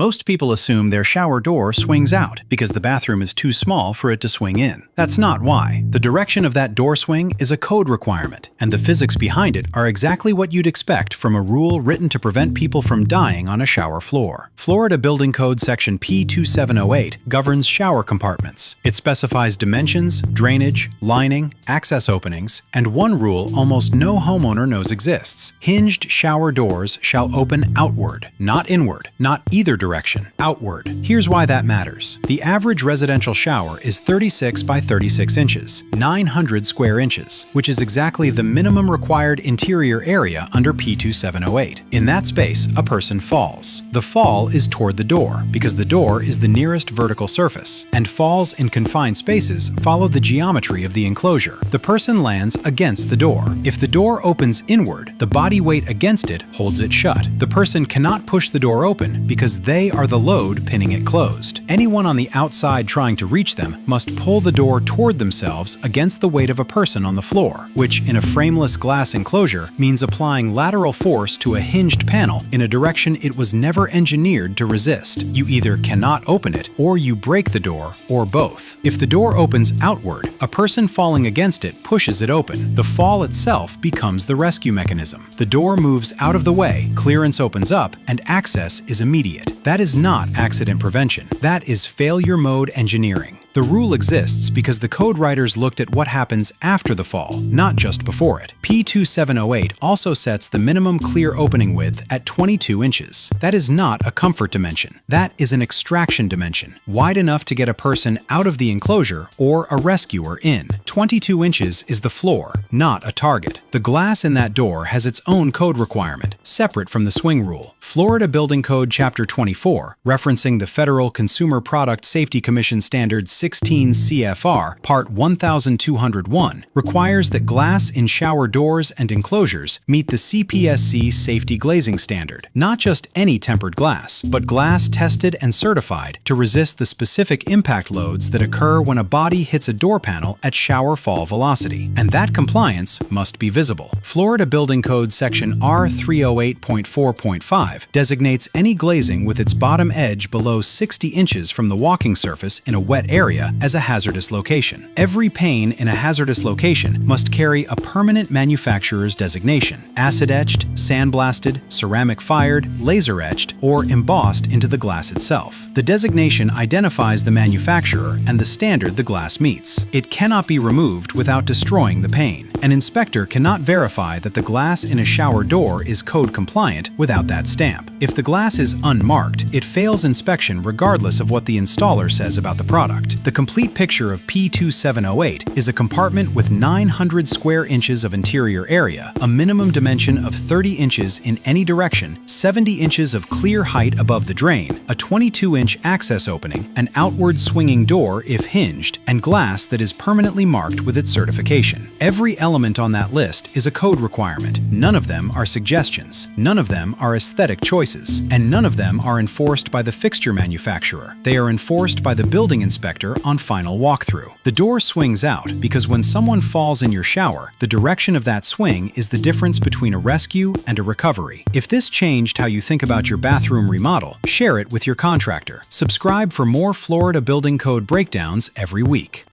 Most people assume their shower door swings out because the bathroom is too small for it to swing in. That's not why. The direction of that door swing is a code requirement, and the physics behind it are exactly what you'd expect from a rule written to prevent people from dying on a shower floor. Florida Building Code Section P2708 governs shower compartments. It specifies dimensions, drainage, lining, access openings, and one rule almost no homeowner knows exists. Hinged shower doors shall open outward, not inward, not either direction, outward. Here's why that matters. The average residential shower is 36 by 36 inches, 900 square inches, which is exactly the minimum required interior area under P2708. In that space, a person falls. The fall is toward the door, because the door is the nearest vertical surface, and falls in confined spaces follow the geometry of the enclosure. The person lands against the door. If the door opens inward, the body weight against it holds it shut. The person cannot push the door open because they are the load pinning it closed. Anyone on the outside trying to reach them must pull the door toward themselves against the weight of a person on the floor, which in a frameless glass enclosure means applying lateral force to a hinged panel in a direction it was never engineered to resist. You either cannot open it, or you break the door, or both. If the door opens outward, a person falling against it pushes it open. The fall itself becomes the rescue mechanism. The door moves out of the way, clearance opens up, and access is immediate. That is not accident prevention. That is failure mode engineering. The rule exists because the code writers looked at what happens after the fall, not just before it. P2708 also sets the minimum clear opening width at 22 inches. That is not a comfort dimension. That is an extraction dimension, wide enough to get a person out of the enclosure or a rescuer in. 22 inches is the floor, not a target. The glass in that door has its own code requirement, separate from the swing rule. Florida Building Code Chapter 24, referencing the Federal Consumer Product Safety Commission Standard 16 CFR, Part 1201, requires that glass in shower doors and enclosures meet the CPSC safety glazing standard. Not just any tempered glass, but glass tested and certified to resist the specific impact loads that occur when a body hits a door panel at shower fall velocity. And that compliance must be visible. Florida Building Code Section R308.4.5 designates any glazing with its bottom edge below 60 inches from the walking surface in a wet area as a hazardous location. Every pane in a hazardous location must carry a permanent manufacturer's designation: acid-etched, sandblasted, ceramic-fired, laser-etched, or embossed into the glass itself. The designation identifies the manufacturer and the standard the glass meets. It cannot be removed without destroying the pane. An inspector cannot verify that the glass in a shower door is code compliant without that stamp. If the glass is unmarked, it fails inspection regardless of what the installer says about the product. The complete picture of P2708 is a compartment with 900 square inches of interior area, a minimum dimension of 30 inches in any direction, 70 inches of clear height above the drain, a 22-inch access opening, an outward swinging door if hinged, and glass that is permanently marked with its certification. Every element on that list is a code requirement. None of them are suggestions. None of them are aesthetic choices. And none of them are enforced by the fixture manufacturer. They are enforced by the building inspector on final walkthrough. The door swings out because when someone falls in your shower, the direction of that swing is the difference between a rescue and a recovery. If this changed how you think about your bathroom remodel, share it with your contractor. Subscribe for more Florida Building Code breakdowns every week.